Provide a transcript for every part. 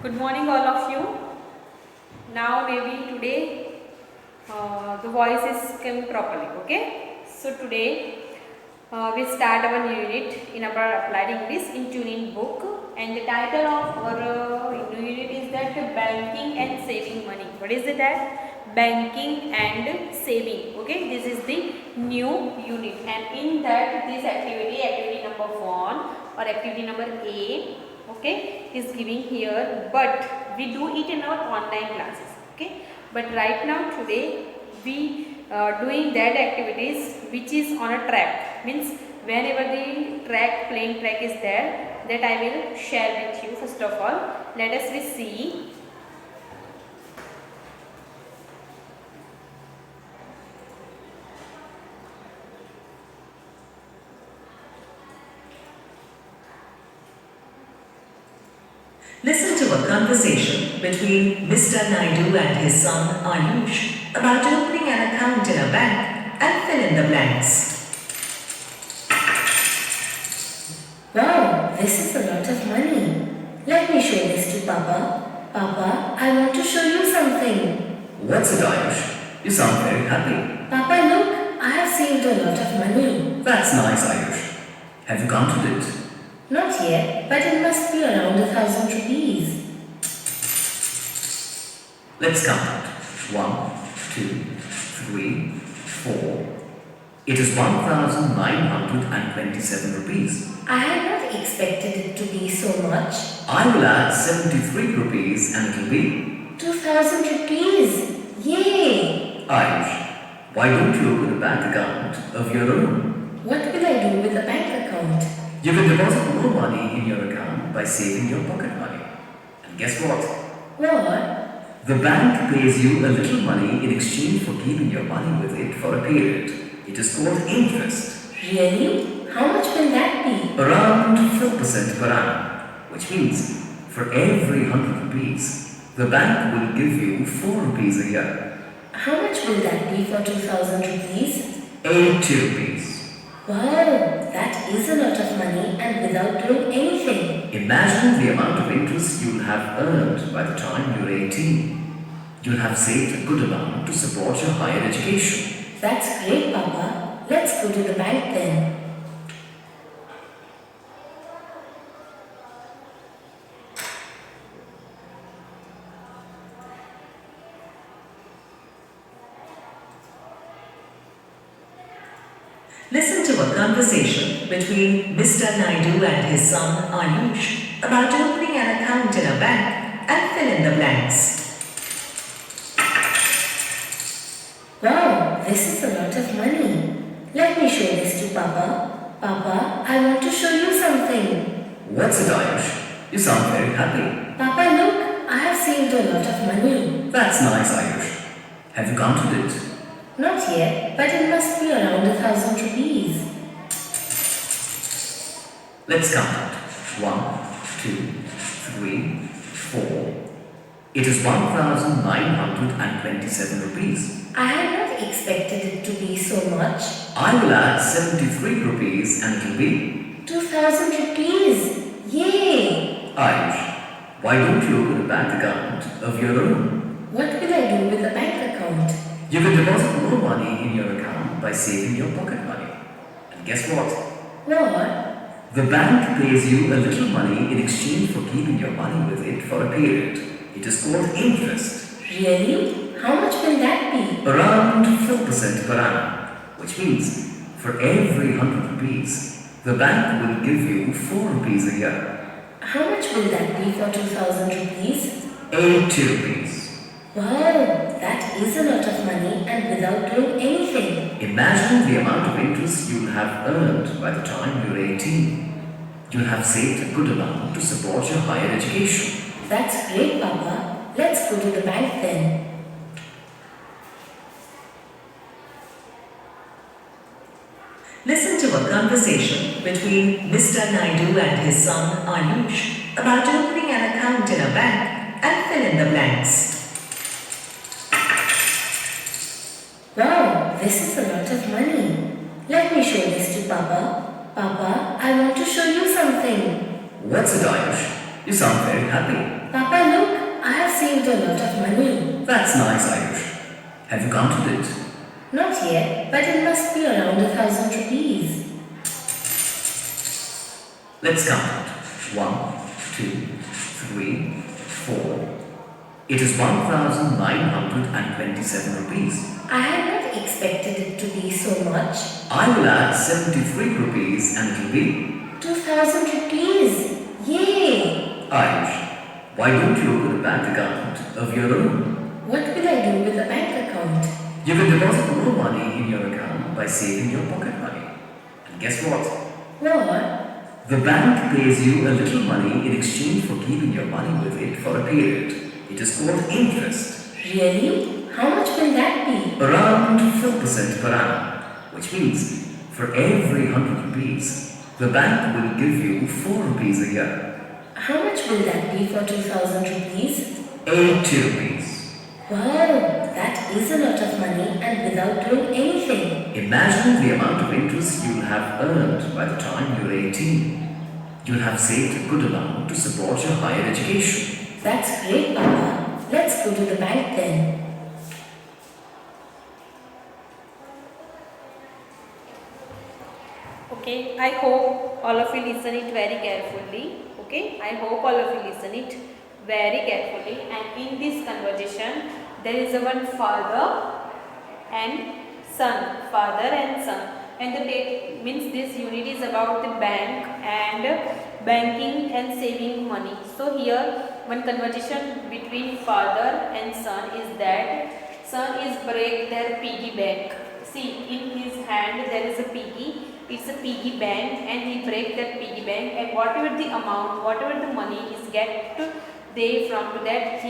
Good morning, all of you. Now, maybe today the voice is coming properly. Okay. So today we start our new unit in our applied English in tuning book, and the title of our new unit is that banking and saving money. What is it? That banking and saving. Okay. This is the new unit, and in that this activity number 1 or activity number A, okay, is giving here, but we do it in our online classes. Okay, but right now today we doing that activities which is on a track, means whenever the playing track is there, that I will share with you. First of all, let us see. Listen to a conversation between Mr. Naidu and his son Ayush about opening an account in a bank and fill in the blanks. Wow, this is a lot of money. Let me show this to Papa. Papa, I want to show you something. What's it, Ayush? You sound very happy. Papa, look, I have saved a lot of money. That's nice, Ayush. Have you counted it? Not yet, but it must be around 1,000 rupees. Let's count it. 1, 2, 3, 4. It is 1,927 rupees. I had not expected it to be so much. I will add 73 rupees and it will be 2,000 rupees. Yay! Ayush. Why don't you open a bank account of your own? What will I do with the bank account? You can deposit more money in your account by saving your pocket money. And guess what? What? The bank pays you a little money in exchange for keeping your money with it for a period. It is called interest. Really? How much will that be? Around 4% per annum, which means for every 100 rupees, the bank will give you 4 rupees a year. How much will that be for 2,000 rupees? 80 rupees. Wow, that is a lot of money and without doing anything. Imagine the amount of interest you'll have earned by the time you're 18. You'll have saved a good amount to support your higher education. That's great, Papa. Let's go to the bank then. Listen to a conversation between Mr. Naidu and his son Ayush about opening an account in a bank and fill in the blanks. Wow, this is a lot of money. Let me show this to Papa. Papa, I want to show you something. What's it, Ayush? You sound very happy. Papa, look, I have saved a lot of money. That's nice, Ayush. Have you counted it? Not yet, but it must be around 1,000 rupees. Let's count it. 1, 2, 3, 4. It is 1,927 rupees. I had not expected it to be so much. I will add 73 rupees and it will be 2,000 rupees. Yay! Ayush. Why don't you open a bank account of your own? What will I do with the bank account? You can deposit more money in your account by saving your pocket money. And guess what? What? The bank pays you a little money in exchange for keeping your money with it for a period. It is called interest. Really? How much will that be? Around 4% per annum, which means for every 100 rupees, the bank will give you 4 rupees a year. How much will that be for 2,000 rupees? 80 rupees. Wow, that is a lot of money and without doing anything. Imagine the amount of interest you'll have earned by the time you're 18. You'll have saved a good amount to support your higher education. That's great, Papa. Let's go to the bank then. Listen to a conversation between Mr. Naidu and his son Ayush about opening an account in a bank and fill in the blanks. Wow, this is a lot of money. Let me show this to Papa. Papa, I want to show you something. What's it, Ayush? You sound very happy. Papa, look, saved a lot of money. That's nice, Ayush. Have you counted it? Not yet, but it must be around 1,000 rupees. Let's count it. 1, 2, 3, 4. It is 1,927 rupees. I had not expected it to be so much. I will add 73 rupees and it will be 2,000 rupees. Yay! Ayush. Why don't you open a bank account of your own? What will I do with the bank account? You can deposit more money in your account by saving your pocket money. And guess what? What? The bank pays you a little money in exchange for keeping your money with it for a period. It is called interest. Really? How much will that be? Around 4% per annum, which means for every 100 rupees, the bank will give you 4 rupees a year. How much will that be for 2,000 rupees? 80 rupees. Wow, that is a lot of money and without doing anything. Imagine the amount of interest you will have earned by the time you're 18. You'll have saved a good amount to support your higher education. That's great, Papa. Let's go to the bank then. Okay, I hope all of you listen it very carefully. Okay, I hope all of you listen it very carefully. And in this conversation, there is a one father and son, father and son. And the means this unit is about the bank and banking and saving money. So here one conversation between father and son is that son is break their piggy bank. See, in his hand there is a piggy. It's a piggy bank and he break that piggy bank, and whatever the amount, whatever the money is get they from that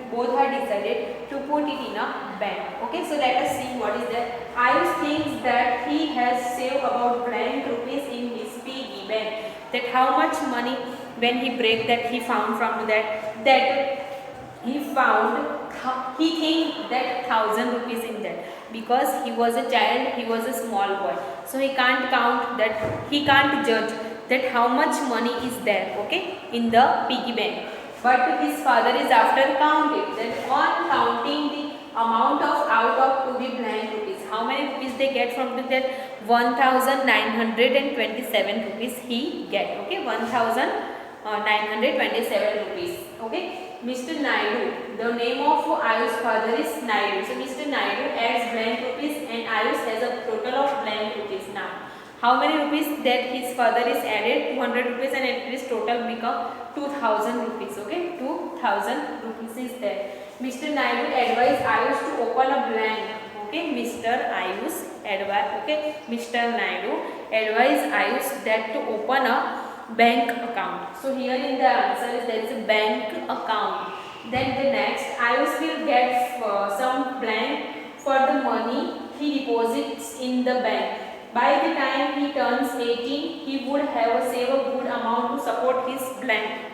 both are decided to put it in a bank. Okay, so let us see what is that. Ayush thinks that he has saved about blank rupees in his piggy bank. That how much money when he break that he found from that he found, he think that 1,000 rupees in that, because he was a child, he was a small boy, so he can't count that, he can't judge that how much money is there, okay, in the piggy bank. But his father is after counting, that on counting the amount of out of to be blank rupees, how many rupees they get from that 1,927 rupees he get, okay, 1,927 rupees, okay. Mr. Naidu, the name of Ayush's father is Naidu. So Mr. Naidu adds blank rupees and Ayush has a total of blank rupees now. How many rupees that his father is added? 200 rupees, and it is total become 2,000 rupees. Okay, 2,000 rupees is there. Mr. Naidu advised Ayush to open a blank. Okay, Mr. Naidu advised Ayush that to open a bank account. So here in the answer is there is a bank account. Then the next, Ayush will get some blank for the money he deposits in the bank. By the time he turns 18, he would have saved a good amount to support his blank.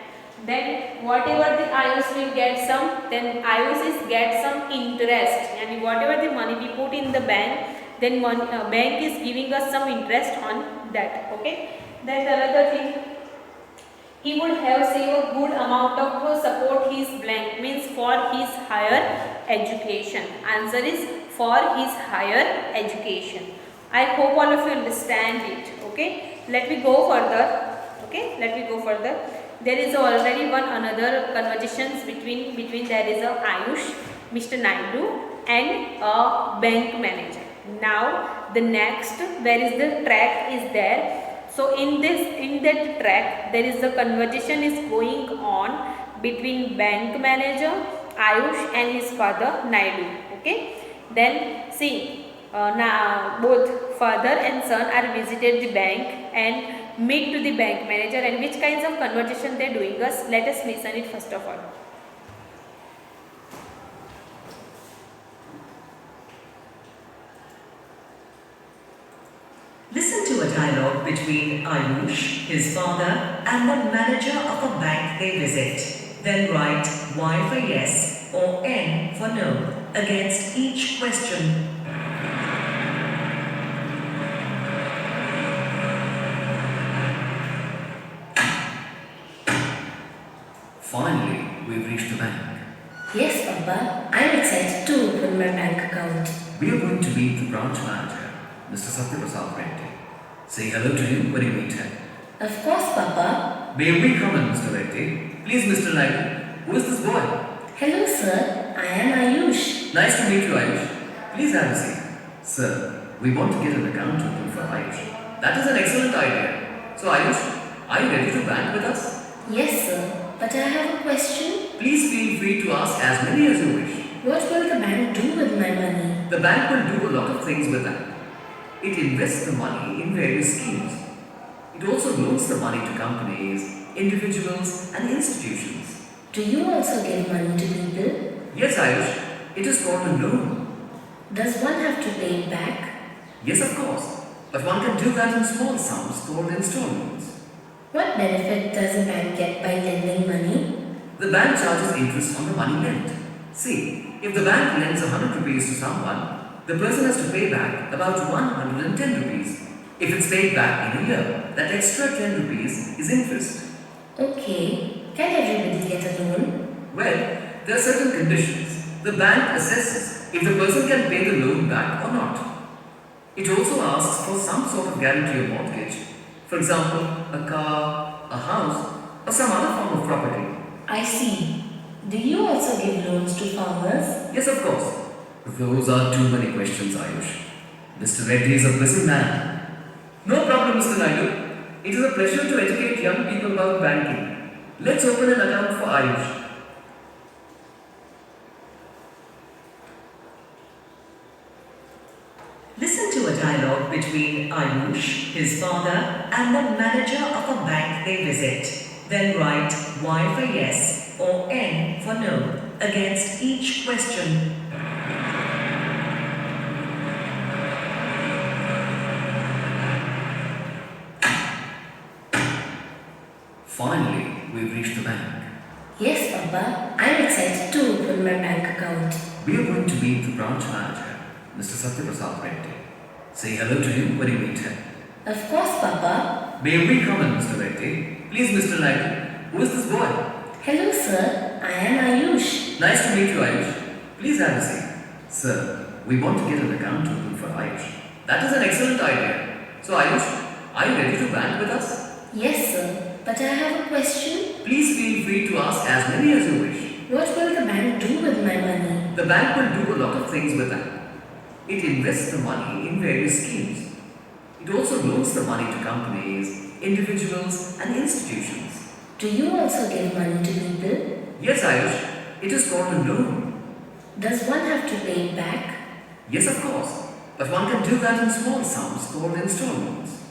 Then whatever the Ayush will get some, then Ayush is get some interest, and whatever the money we put in the bank, then bank is giving us some interest on that. Okay. Then the other thing, he would have saved a good amount of support his blank, means for his higher education. Answer is for his higher education. I hope all of you understand it. Okay. Let me go further. Okay. Let me go further. There is already one another conversations between there is a Ayush, Mr. Naidu, and a bank manager. Now the next, where is the track is there. So in that track there is a conversation is going on between bank manager Ayush and his father Naidu. Okay. Then see, now both father and son are visited the bank and meet to the bank manager, and which kinds of conversation they are doing us. Let us listen it first of all. Listen to a dialogue between Ayush, his father, and the manager of a bank they visit. Then write Y for yes or N for no against each question. Finally, we've reached the bank. Yes, Papa. I'm excited to open my bank account. We are going to meet the branch manager, Mr. Satyaprasad Reddy. Say hello to him when you meet him. Of course, Papa. May we come in, Mr. Reddy? Please, Mr. Naidu, who is this boy? Hello, sir. I am Ayush. Nice to meet you, Ayush. Please have a seat. Sir, we want to get an account open for Ayush. That is an excellent idea. So, Ayush, are you ready to bank with us? Yes, sir. But I have a question. Please feel free to ask as many as you wish. What will the bank do with my money? The bank will do a lot of things with that. It invests the money in various schemes. It also loans the money to companies, individuals, and institutions. Do you also give money to people? Yes, Ayush, it is called a loan. Does one have to pay it back? Yes, of course, but one can do that in small sums called installments. What benefit does a bank get by lending money? The bank charges interest on the money lent. See, if the bank lends 100 rupees to someone, the person has to pay back about 110 rupees. If it's paid back in a year, that extra 10 rupees is interest. Okay. Can everybody get a loan? Well, there are certain conditions. The bank assesses if the person can pay the loan back or not. It also asks for some sort of guarantee or mortgage. For example, a car, a house, or some other form of property. I see. Do you also give loans to farmers? Yes, of course. Those are too many questions, Ayush. Mr. Reddy is a busy man. No problem, Mr. Naidu. It is a pleasure to educate young people about banking. Let's open an account for Ayush. Listen to a dialogue between Ayush, his father, and the manager of a bank they visit. Then write Y for yes or N for no against each question. Finally, we've reached the bank. Yes, Papa. I'm excited to open my bank account. We are going to meet the branch manager, Mr. Satyaprasad Reddy. Say hello to him when you meet him. Of course, Papa. May we come in, Mr. Reddy? Please, Mr. Naidu, who is this boy? Hello, sir. I am Ayush. Nice to meet you, Ayush. Please have a seat. Sir, we want to get an account open for Ayush. That is an excellent idea. So, Ayush, are you ready to bank with us? Yes, sir. But I have a question. Please feel free to ask as many as you wish. What will the bank do with my money? The bank will do a lot of things with that. It invests the money in various schemes. It also loans the money to companies, individuals, and institutions. Do you also give money to people? Yes, Ayush, it is called a loan. Does one have to pay it back? Yes, of course, but one can do that in small sums called installments.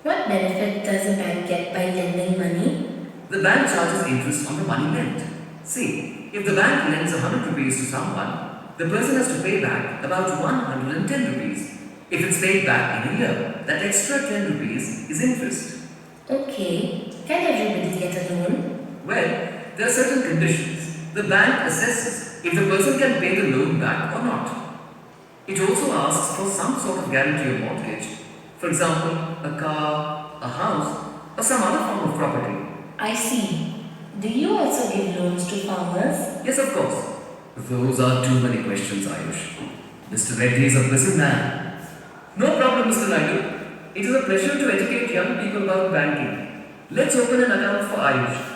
What benefit does a bank get by lending money? The bank charges interest on the money lent. See, if the bank lends 100 rupees to someone, the person has to pay back about 110 rupees. If it's paid back in a year, that extra 10 rupees is interest. Okay. Can everybody get a loan? Well, there are certain conditions. The bank assesses if the person can pay the loan back or not. It also asks for some sort of guarantee or mortgage. For example, a car, a house, or some other form of property. I see. Do you also give loans to farmers? Yes, of course. Those are too many questions, Ayush. Mr. Reddy is a busy man. No problem, Mr. Naidu. It is a pleasure to educate young people about banking. Let's open an account for Ayush.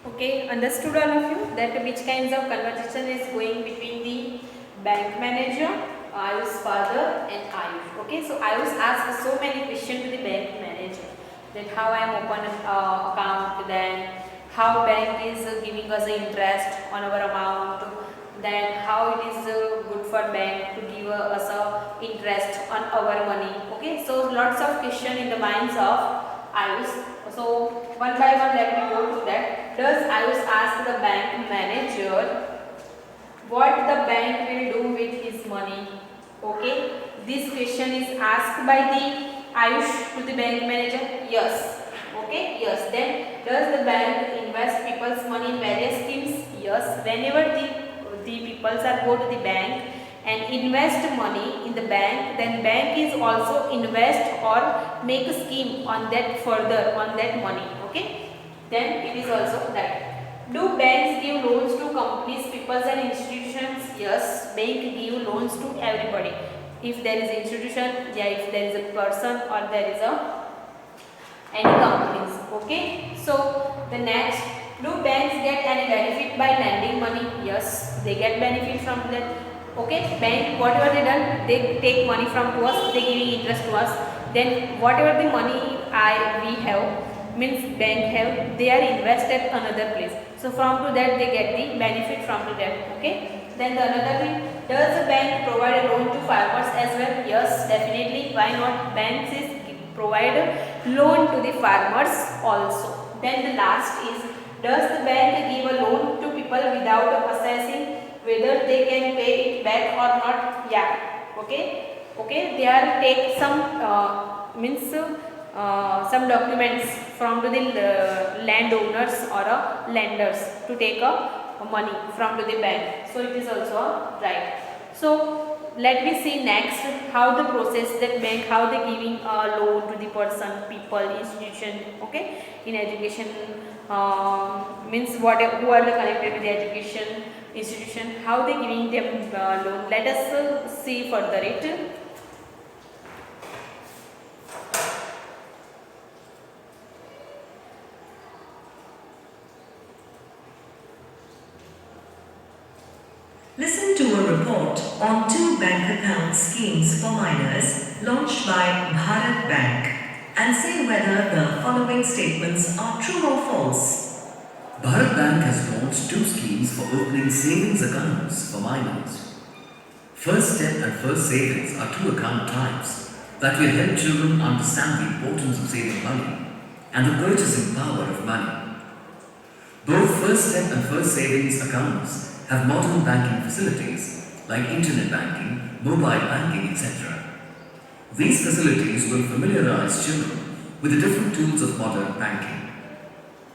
Okay, understood all of you that which kinds of conversation is going between the bank manager, Ayush's father and Ayush. Okay, so Ayush asked so many questions to the bank manager that how I am open an account, then how bank is giving us interest on our amount, then how it is good for bank to give us interest on our money. Okay, so lots of questions in the minds of Ayush. So one by one let me go to that. Does Ayush ask the bank manager what the bank will do with his money? Okay, this question is asked by the Ayush to the bank manager. Yes. Okay, yes. Then does the bank invest people's money in various schemes? Yes. Whenever the peoples are go to the bank and invest money in the bank, then bank is also invest or make a scheme on that further on that money. Okay, then it is also that. Do banks give loans to companies, people and institutions? Yes, bank give loans to everybody. If there is institution, yeah, if there is a person or there is a any companies. Okay, so the next, do banks get any benefit by lending money? Yes, they get benefit from that. Okay, bank whatever they done, they take money from to us, they giving interest to us. Then whatever the money we have, means bank have, they are invested another place. So from to that they get the benefit from to that. Okay. Then the another thing, does the bank provide a loan to farmers as well? Yes, definitely. Why not? Banks is provide a loan to the farmers also. Then the last is, does the bank give a loan to people without assessing whether they can pay it back or not? Yeah. Okay. Okay. They are take some some documents from to the landowners or lenders to take money from to the bank. So it is also right. So let me see next how the process that bank, how they giving a loan to the person, people, institution. Okay, in education means what, who are the connected with the education institution, how they giving them loan. Let us see further it. Listen to a report on 2 bank account schemes for minors launched by Bharat Bank and say whether the following statements are true or false. Bharat Bank has launched 2 schemes for opening savings accounts for minors. First Step and First Savings are 2 account types that will help children understand the importance of saving money and the purchasing power of money. Both First Step and First Savings accounts have modern banking facilities like internet banking, mobile banking, etc. These facilities will familiarize children with the different tools of modern banking.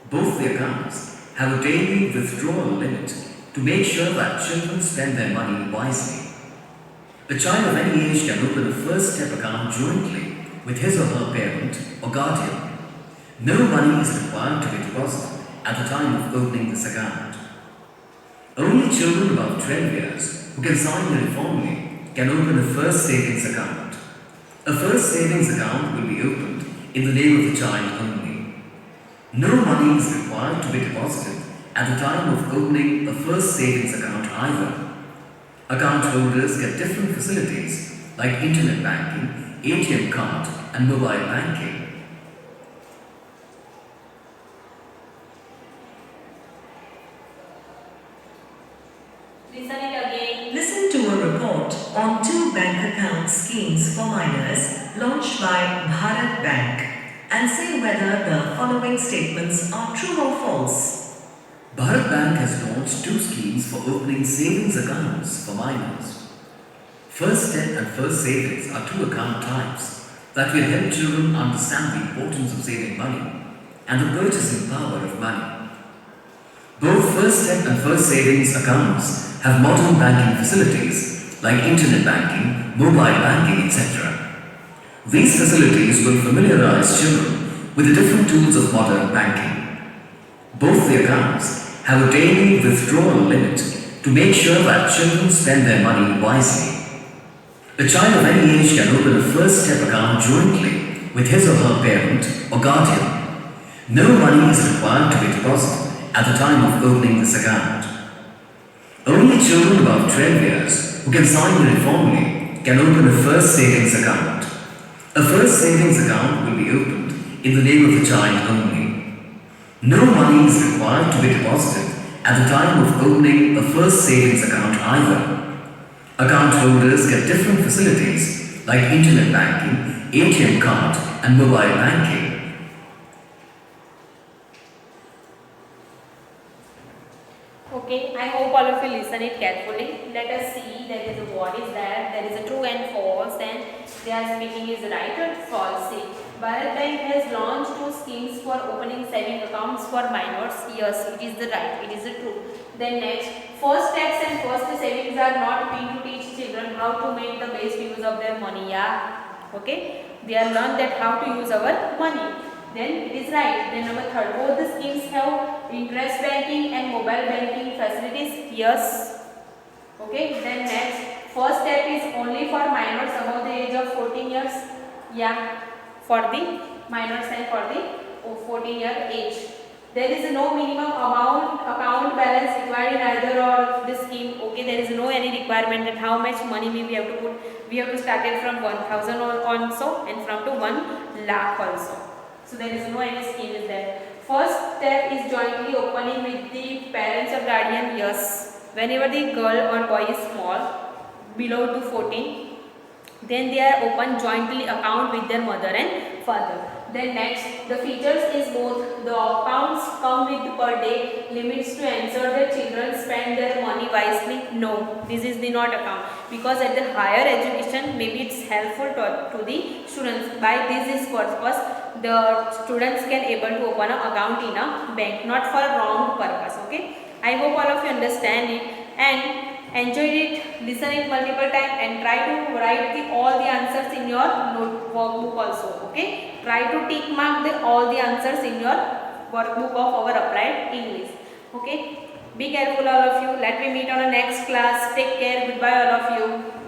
Both the accounts have a daily withdrawal limit to make sure that children spend their money wisely. A child of any age can open a First Step account jointly with his or her parent or guardian. No money is required to be deposited at the time of opening this account. Only children above 12 years who can sign very formally can open a First Savings account. A First Savings account will be opened in the name of the child only. No money is required to be deposited at the time of opening a First Savings account either. Account holders get different facilities like internet banking, ATM card and mobile banking. Listen it again. Listen to a report on 2 bank account schemes for minors launched by Bharat Bank and say whether the following statements are true or false. Bharat Bank has launched 2 schemes for opening savings accounts for minors. First Step and First Savings are 2 account types that will help children understand the importance of saving money and the purchasing power of money. Both First Step and First Savings accounts have modern banking facilities like internet banking, mobile banking, etc. These facilities will familiarize children with the different tools of modern banking. Both the accounts have a daily withdrawal limit to make sure that children spend their money wisely. A child of any age can open a First Step account jointly with his or her parent or guardian. No money is required to be deposited at the time of opening this account. Only children above 12 years who can sign very formally can open a First Savings account. A First Savings account will be opened in the name of the child only. No money is required to be deposited at the time of opening a First Savings account either. Account holders get different facilities like internet banking, ATM card and mobile banking. Okay, I hope all of you listen it carefully. Let us see there is a what is that, there is a true and false, and there they are speaking is right or false. See, Bharat Bank has launched two schemes for opening saving accounts for minors. Yes, it is the right, it is the true. Then next, first tax and first savings are not meant to teach children how to make the best use of their money. Yeah, okay, they are learned that how to use our money. Then it is right. Then number third, both the schemes have interest banking and mobile banking facilities. Yes. Okay. Then next, first step is only for minors above the age of 14 years. Yeah, for the minors and for the 14-year age. There is no minimum account balance required in either of the scheme. Okay, there is no any requirement that how much money we have to put. We have to start it from 1,000 also and from to 1 lakh also. So there is no any scheme is there. First step is jointly opening with the parents or guardian. Yes, whenever the girl or boy is small, below to 14, then they are open jointly account with their mother and father. Then next, the features is both the accounts come with per day limits to ensure that children spend their money wisely. No, this is the not account, because at the higher education maybe it's helpful to the students. By this is purpose, the students can able to open an account in a bank, not for a wrong purpose. Okay, I hope all of you understand it and enjoyed it, listen it multiple times and try to write all the answers in your workbook also. Okay, try to tick mark all the answers in your workbook of our applied English. Okay, be careful all of you. Let me meet on the next class. Take care. Goodbye all of you.